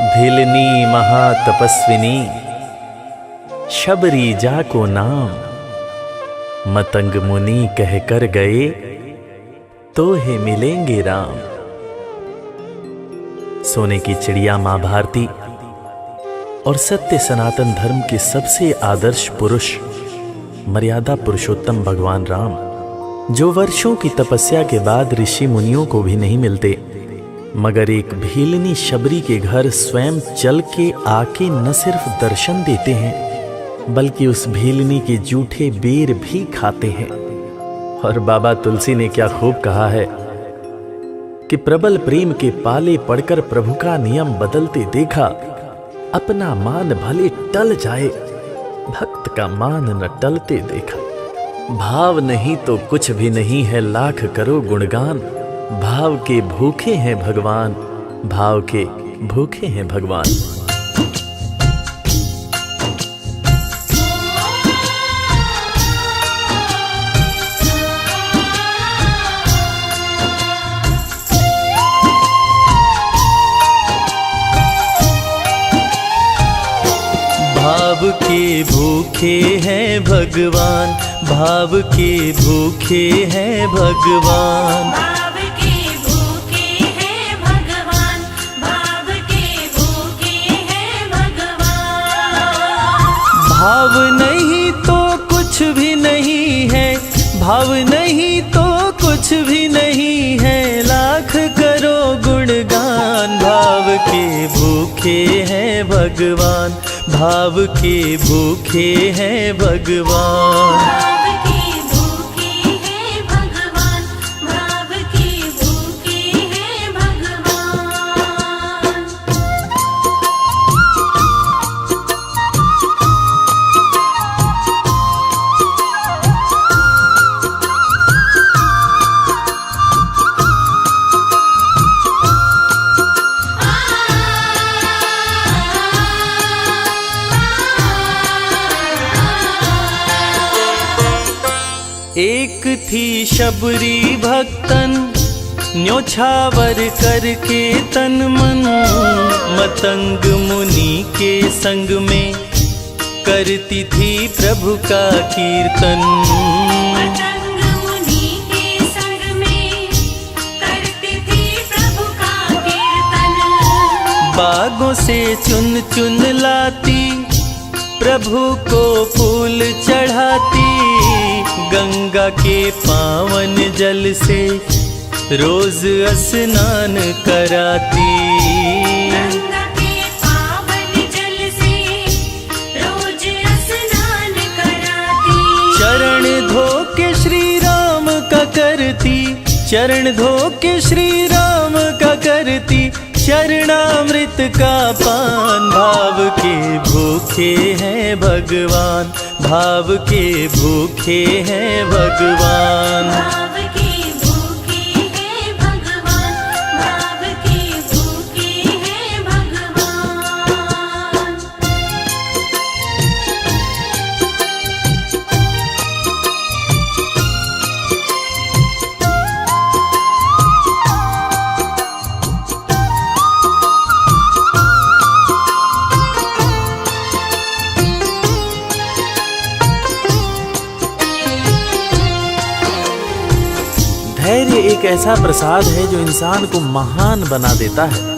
भिलनी महातपस्विनी शबरी जा को नाम, मतंग मुनि कह कर गए तो हे मिलेंगे राम। सोने की चिड़िया मां भारती और सत्य सनातन धर्म के सबसे आदर्श पुरुष मर्यादा पुरुषोत्तम भगवान राम, जो वर्षों की तपस्या के बाद ऋषि मुनियों को भी नहीं मिलते, मगर एक भीलनी शबरी के घर स्वयं चल के आके न सिर्फ दर्शन देते हैं बल्कि उस भीलनी के जूठे बेर भी खाते हैं। और बाबा तुलसी ने क्या खूब कहा है कि प्रबल प्रेम के पाले पड़कर प्रभु का नियम बदलते देखा, अपना मान भले टल जाए भक्त का मान न टलते देखा। भाव नहीं तो कुछ भी नहीं है, लाख करो गुणगान, भाव के भूखे हैं भगवान, भाव के भूखे हैं भगवान। भाव के भूखे हैं भगवान, भाव के भूखे हैं भगवान, भाव के भूखे हैं भगवान, भाव के भूखे हैं भगवान। भाव नहीं तो कुछ भी नहीं है, भाव नहीं तो कुछ भी नहीं है, लाख करो गुणगान। भाव के भूखे हैं भगवान, भाव के भूखे हैं भगवान। भाव के भूखे हैं भगवान, भाव के भूखे हैं भगवान। एक थी शबरी भक्तन, न्योछावर करके तन मन, मतंग मुनि के संग में करती थी प्रभु का कीर्तन। मतंग मुनि के संग में करती थी प्रभु का कीर्तन। बागों से चुन चुन लाती, प्रभु को फूल चढ़ाती, गंगा के पावन जल से रोज स्नान कराती। गंगा के पावन जल से रोज स्नान कराती। चरण धो के श्री राम का करती, चरण धो के श्री राम का करती, चरणामृत का पान। भाव के भूखे हैं भगवान, भाव के भूखे हैं भगवान। भाव के भूखे हैं भगवान, भाव के भूखे हैं भगवान। धैर्य एक ऐसा प्रसाद है जो इंसान को महान बना देता है।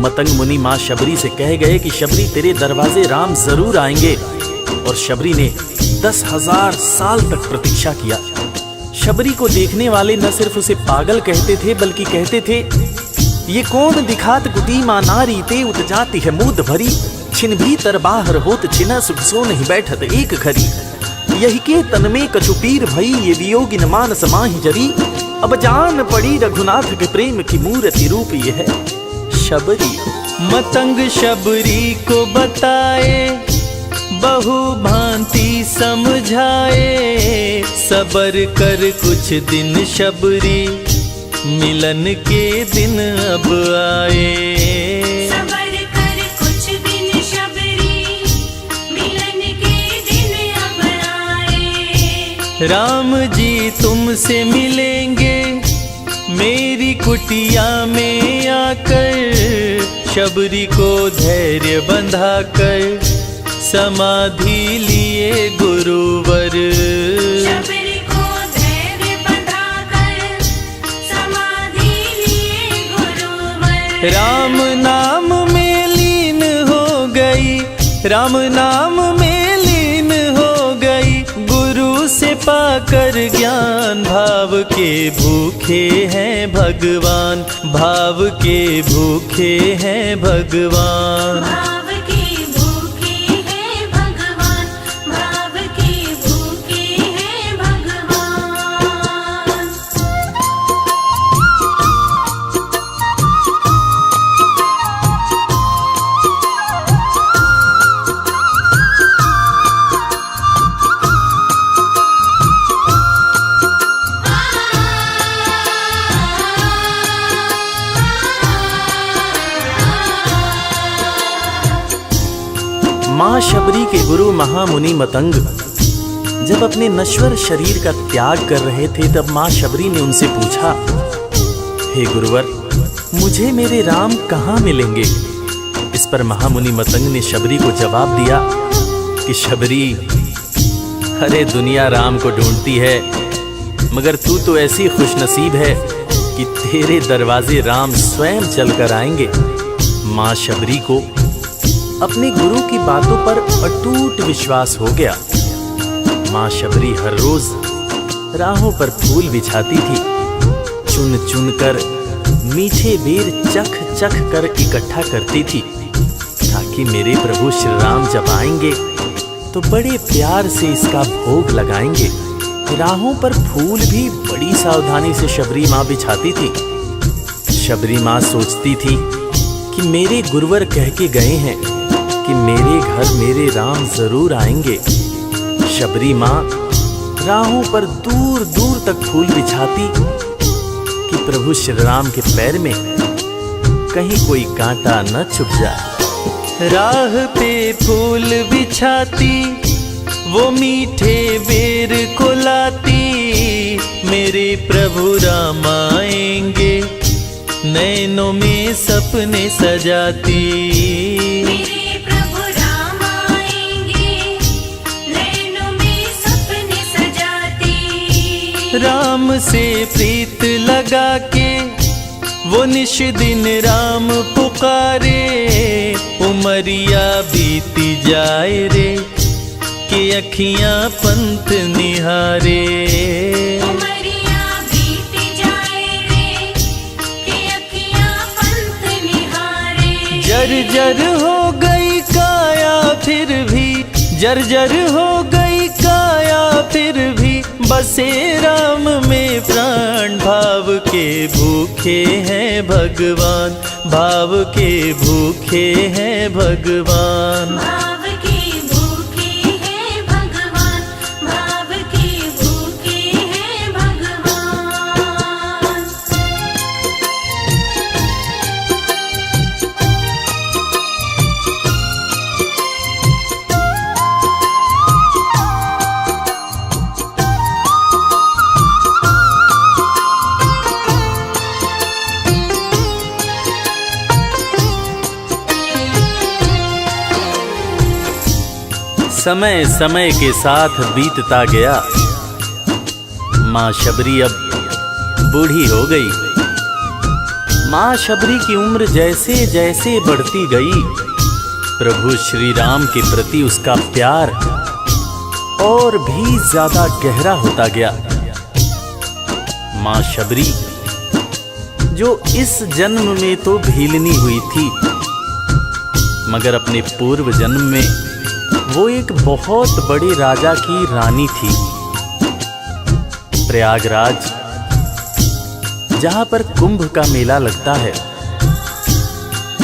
मतंग मुनि मां शबरी से कह गए कि शबरी तेरे दरवाजे राम जरूर आएंगे, और शबरी ने 10,000 साल तक प्रतीक्षा किया। शबरी को देखने वाले न सिर्फ उसे पागल कहते थे बल्कि कहते थे, ये कौन दिखात कुटी मां नारी ते उत जाती है मूद भरी, छिन भीतर बाहर होत छिना सुख सो नहीं बैठत एक घड़ी, यही के तन में कछुपीर भई ये वियोगिन मानस माहि जरी, अब जान पड़ी रघुनाथ के प्रेम की मूर्ति रूप ये है शबरी। मतंग शबरी को बताए, बहु भांति समझाए, सबर कर कुछ दिन शबरी, मिलन के दिन अब आए। सबर कर कुछ दिन शबरी, मिलन के दिन अब आए। राम जी तुमसे मिलेंगे, मेरी कुटिया में आकर शबरी को धैर्य बंधा कर समाधि लिए गुरुवर। शबरी को धैर्य बंधाकर समाधि लिए गुरुवर। राम नाम में लीन हो गई, राम नाम में लीन हो गई, गुरु से पाकर ज्ञान। भाव के भूखे हैं भगवान, भाव के भूखे हैं भगवान। भाव के भूखे हैं भगवान, भाव के भूखे हैं भगवान। माँ शबरी के गुरु महामुनि मतंग जब अपने नश्वर शरीर का त्याग कर रहे थे, तब माँ शबरी ने उनसे पूछा, हे गुरुवर, मुझे मेरे राम कहाँ मिलेंगे? इस पर महामुनि मतंग ने शबरी को जवाब दिया कि शबरी, अरे दुनिया राम को ढूंढती है, मगर तू तो ऐसी खुशनसीब है कि तेरे दरवाजे राम स्वयं चलकर आएंगे। माँ शबरी को अपने गुरु की बातों पर अटूट विश्वास हो गया। माँ शबरी हर रोज राहों पर फूल बिछाती थी, चुन चुन कर मीठे बेर चख चख कर इकट्ठा करती थी, ताकि मेरे प्रभु श्री राम जब आएंगे तो बड़े प्यार से इसका भोग लगाएंगे। राहों पर फूल भी बड़ी सावधानी से शबरी माँ बिछाती थी। शबरी माँ सोचती थी कि मेरे गुरुवर कह के गए हैं कि मेरे घर मेरे राम जरूर आएंगे। शबरी माँ राहों पर दूर दूर तक फूल बिछाती कि प्रभु श्री राम के पैर में कहीं कोई कांटा न चुभ जाए। राह पे फूल बिछाती, वो मीठे बेर को लाती, मेरे प्रभु राम आएंगे, नैनों में सपने सजाती। मेरे प्रभु राम आएंगे, नैनों में सपने सजाती। राम से प्रीत लगा के वो निश दिन राम पुकारे, उमरिया बीती जाए रे कि अखियां पंथ निहारे। उमरिया बीती जाए रे कि अखियां पंथ निहारे। जर्जर हो गई काया फिर भी, जर्जर हो गई काया फिर भी, बसे राम में प्राण। भाव के भूखे हैं भगवान, भाव के भूखे हैं भगवान। भाव के भूखे हैं भगवान, भाव के भूखे हैं भगवान। समय समय के साथ बीतता गया। माँ शबरी अब बूढ़ी हो गई। माँ शबरी की उम्र जैसे जैसे बढ़ती गई, प्रभु श्री राम के प्रति उसका प्यार और भी ज्यादा गहरा होता गया। माँ शबरी जो इस जन्म में तो भीलनी हुई थी, मगर अपने पूर्व जन्म में वो एक बहुत बड़े राजा की रानी थी। प्रयागराज, जहां पर कुंभ का मेला लगता है,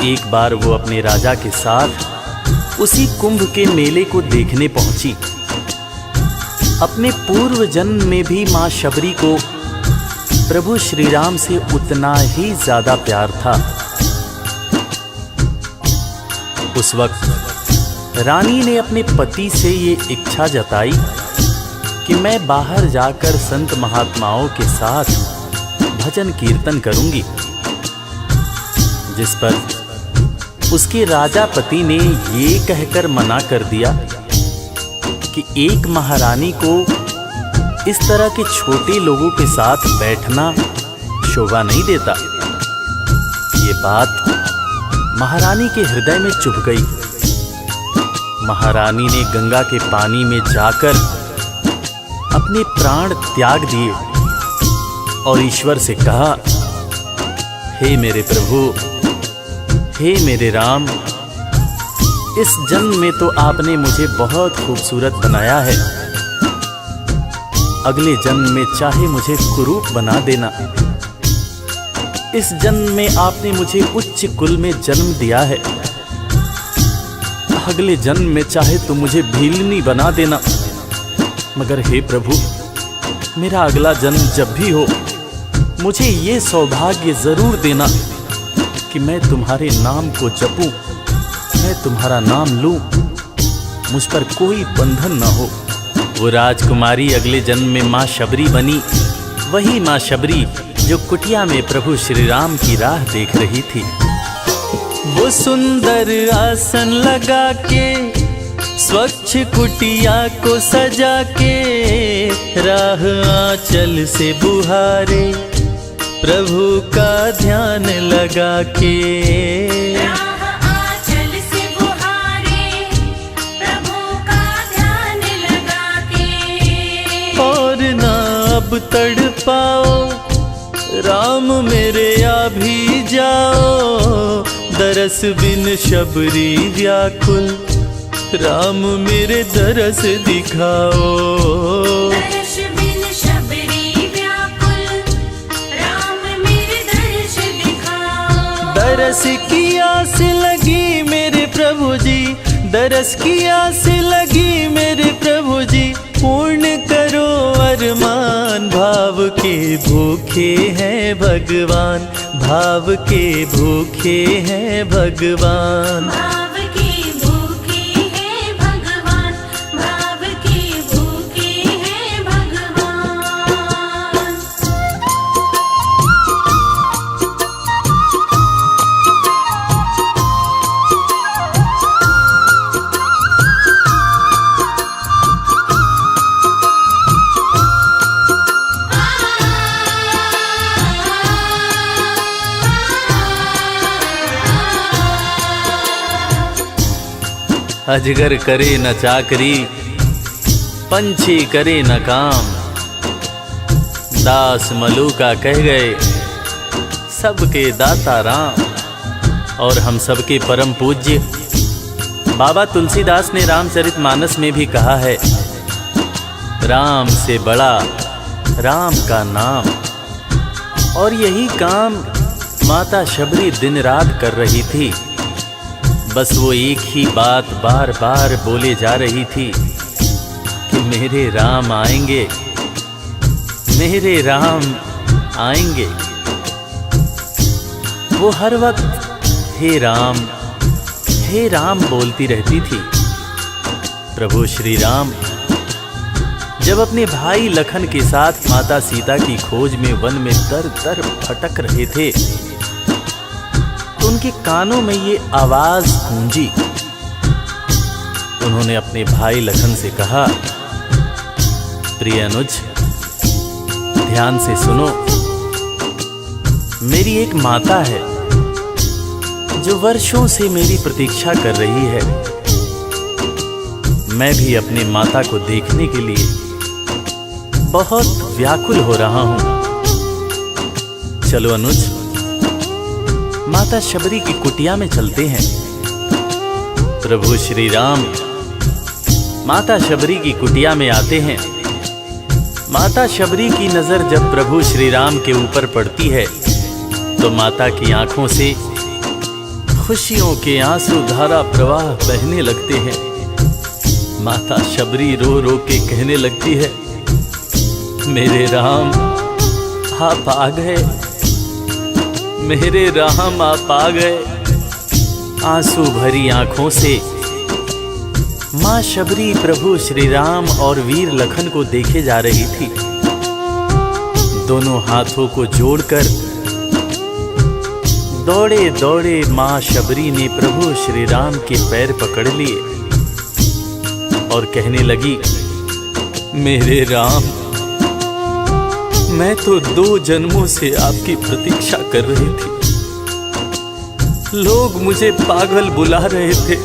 एक बार वो अपने राजा के साथ उसी कुंभ के मेले को देखने पहुंची। अपने पूर्व जन्म में भी मां शबरी को प्रभु श्री राम से उतना ही ज्यादा प्यार था। उस वक्त रानी ने अपने पति से ये इच्छा जताई कि मैं बाहर जाकर संत महात्माओं के साथ भजन कीर्तन करूंगी, जिस पर उसके राजा पति ने ये कहकर मना कर दिया कि एक महारानी को इस तरह के छोटे लोगों के साथ बैठना शोभा नहीं देता। ये बात महारानी के हृदय में चुभ गई। महारानी ने गंगा के पानी में जाकर अपने प्राण त्याग दिए और ईश्वर से कहा, हे मेरे प्रभु, हे मेरे राम, इस जन्म में तो आपने मुझे बहुत खूबसूरत बनाया है, अगले जन्म में चाहे मुझे कुरूप बना देना। इस जन्म में आपने मुझे उच्च कुल में जन्म दिया है, अगले जन्म में चाहे तो मुझे भीलनी बना देना, मगर हे प्रभु, मेरा अगला जन्म जब भी हो मुझे ये सौभाग्य जरूर देना कि मैं तुम्हारे नाम को जपूं, मैं तुम्हारा नाम लूं, मुझ पर कोई बंधन न हो। वो राजकुमारी अगले जन्म में माँ शबरी बनी, वही माँ शबरी जो कुटिया में प्रभु श्री राम की राह देख रही थी। वो सुंदर आसन लगा के स्वच्छ कुटिया को सजा के राह आंचल से बुहारे प्रभु का ध्यान लगा के। राह आंचल से बुहारे प्रभु का ध्यान लगा के। और ना अब तड़पाओ राम मेरे, आ भी जाओ, दरस बिन शबरी व्याकुल, राम मेरे दरस दिखाओ। दर्श बिन शबरी व्याकुल, राम मेरे दर्श दिखाओ। दरस की आस लगी मेरे प्रभु जी, दरस की आस लगी मेरे प्रभु जी, पूर्ण करो अरमान। भाव के भूखे हैं भगवान, भाव के भूखे हैं भगवान। भाव के भूखे हैं भगवान, भाव के भूखे हैं भगवान। अजगर करे न चाकरी, पंछी करे न काम, दास मलूका कह गए सबके दाता राम। और हम सबके परम पूज्य बाबा तुलसीदास ने रामचरितमानस में भी कहा है, राम से बड़ा राम का नाम। और यही काम माता शबरी दिन रात कर रही थी। बस वो एक ही बात बार बार बोले जा रही थी कि मेरे राम आएंगे, मेरे राम आएंगे। वो हर वक्त हे राम बोलती रहती थी। प्रभु श्री राम जब अपने भाई लखन के साथ माता सीता की खोज में वन में दर दर भटक रहे थे, उनके कानों में ये आवाज गूंजी। उन्होंने अपने भाई लखन से कहा, प्रिय अनुज, ध्यान से सुनो। मेरी एक माता है जो वर्षों से मेरी प्रतीक्षा कर रही है। मैं भी अपने माता को देखने के लिए बहुत व्याकुल हो रहा हूं। चलो अनुज, माता शबरी की कुटिया में चलते हैं। प्रभु श्री राम माता शबरी की कुटिया में आते हैं। माता शबरी की नजर जब प्रभु श्री राम के ऊपर पड़ती है तो माता की आंखों से खुशियों के आंसू धारा प्रवाह बहने लगते हैं। माता शबरी रो रो के कहने लगती है, मेरे राम आप आ गए, मेरे राम आप आ गए। आंसू भरी आंखों से मां शबरी प्रभु श्री राम और वीर लखन को देखे जा रही थी। दोनों हाथों को जोड़कर दौड़े दौड़े माँ शबरी ने प्रभु श्री राम के पैर पकड़ लिए और कहने लगी, मेरे राम, मैं तो 2 जन्मों से आपकी प्रतीक्षा कर रही थी। लोग मुझे पागल बुला रहे थे।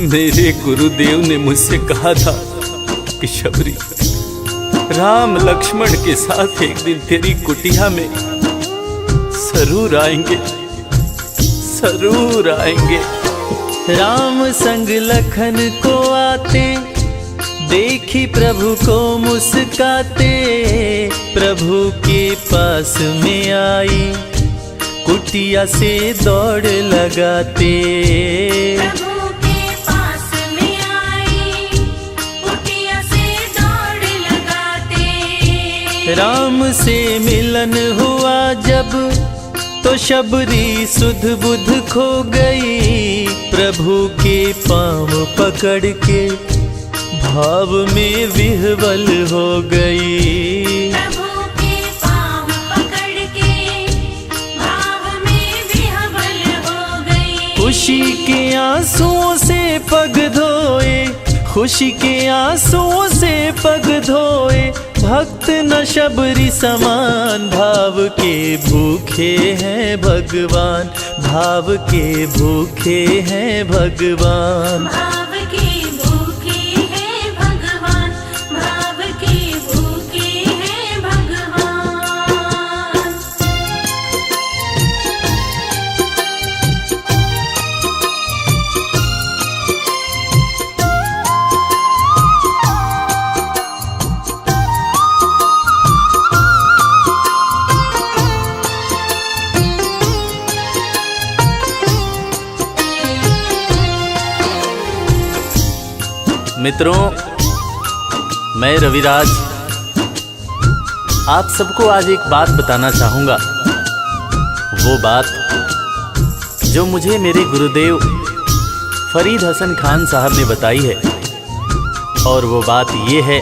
मेरे गुरुदेव ने मुझसे कहा था कि शबरी, राम लक्ष्मण के साथ एक दिन तेरी कुटिया में जरूर आएंगे, जरूर आएंगे। राम संग लखन को आते देखी प्रभु को मुस्काते, प्रभु के पास में आई कुटिया से दौड़ लगाते। प्रभु के पास में आई कुटिया से दौड़ लगाते। राम से मिलन हुआ जब तो शबरी सुध बुध खो गई, प्रभु के पाँव पकड़ के भाव में विह्वल हो गई। प्रभु के पाँव पकड़ के भाव में विह्वल हो गई। खुशी के आंसुओं से पग धोए, खुशी के आंसुओं से पग धोए, भक्त न शबरी समान, भाव के भूखे हैं भगवान, भाव के भूखे हैं भगवान। भाव के भूखे हैं भगवान, भाव के भूखे हैं भगवान। मित्रों, मैं रविराज आप सबको आज एक बात बताना चाहूंगा। वो बात जो मुझे मेरे गुरुदेव फरीद हसन खान साहब ने बताई है, और वो बात ये है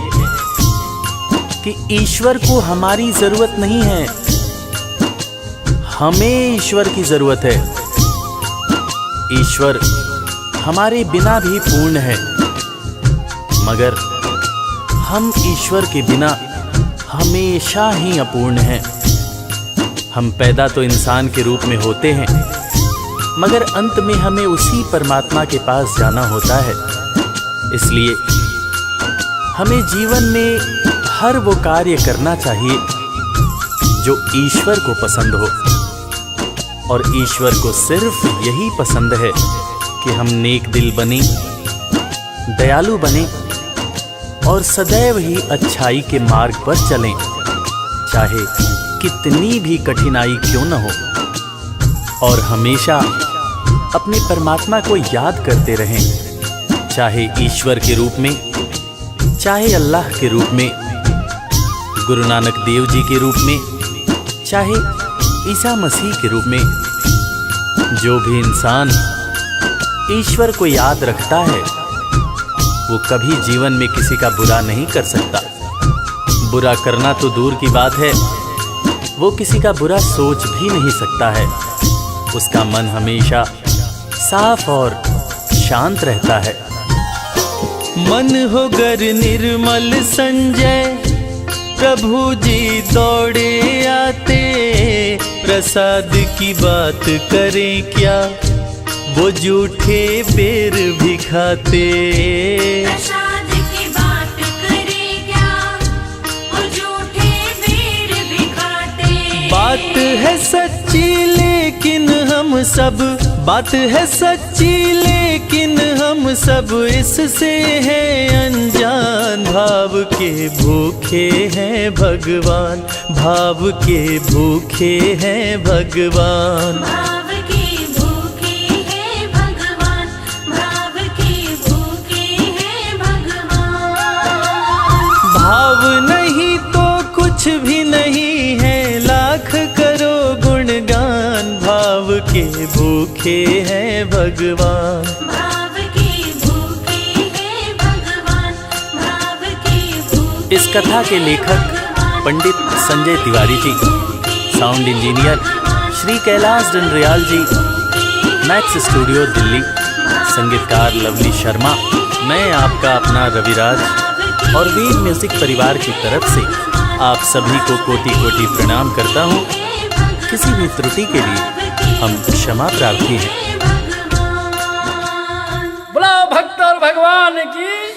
कि ईश्वर को हमारी जरूरत नहीं है, हमें ईश्वर की जरूरत है। ईश्वर हमारे बिना भी पूर्ण है, मगर हम ईश्वर के बिना हमेशा ही अपूर्ण हैं। हम पैदा तो इंसान के रूप में होते हैं, मगर अंत में हमें उसी परमात्मा के पास जाना होता है। इसलिए हमें जीवन में हर वो कार्य करना चाहिए जो ईश्वर को पसंद हो, और ईश्वर को सिर्फ यही पसंद है कि हम नेक दिल बने, दयालु बने और सदैव ही अच्छाई के मार्ग पर चलें, चाहे कितनी भी कठिनाई क्यों न हो, और हमेशा अपने परमात्मा को याद करते रहें, चाहे ईश्वर के रूप में, चाहे अल्लाह के रूप में, गुरु नानक देव जी के रूप में, चाहे ईसा मसीह के रूप में। जो भी इंसान ईश्वर को याद रखता है वो कभी जीवन में किसी का बुरा नहीं कर सकता। बुरा करना तो दूर की बात है, वो किसी का बुरा सोच भी नहीं सकता है। उसका मन हमेशा साफ और शांत रहता है। मन हो गर निर्मल संजय, प्रभु जी दौड़े आते, प्रसाद की बात करें क्या, वो झूठे बेर भी खाते। प्रसाद की बात करें क्या, वो झूठे बेर भी खाते। बात है सच्ची लेकिन हम सब, बात है सच्ची लेकिन हम सब इससे हैं अनजान। भाव के भूखे हैं भगवान, भाव के भूखे हैं भगवान। भाव के भूखे हैं भगवान, भाव के भूखे हैं भगवान। भाव नहीं तो कुछ भी नहीं है, लाख करो गुणगान। भाव के भूखे हैं भगवान, भाव के भूखे हैं भगवान, भाव के भूखे। इस कथा के लेखक पंडित संजय तिवारी जी, साउंड इंजीनियर श्री कैलाश डंडरियाल जी, मैक्स स्टूडियो दिल्ली। संगीतकार लवली शर्मा। मैं आपका अपना रविराज और वीर म्यूजिक परिवार की तरफ से आप सभी को कोटि कोटि प्रणाम करता हूँ। किसी भी त्रुटि के लिए हम क्षमा प्रार्थी हैं। बोला भक्त और भगवान की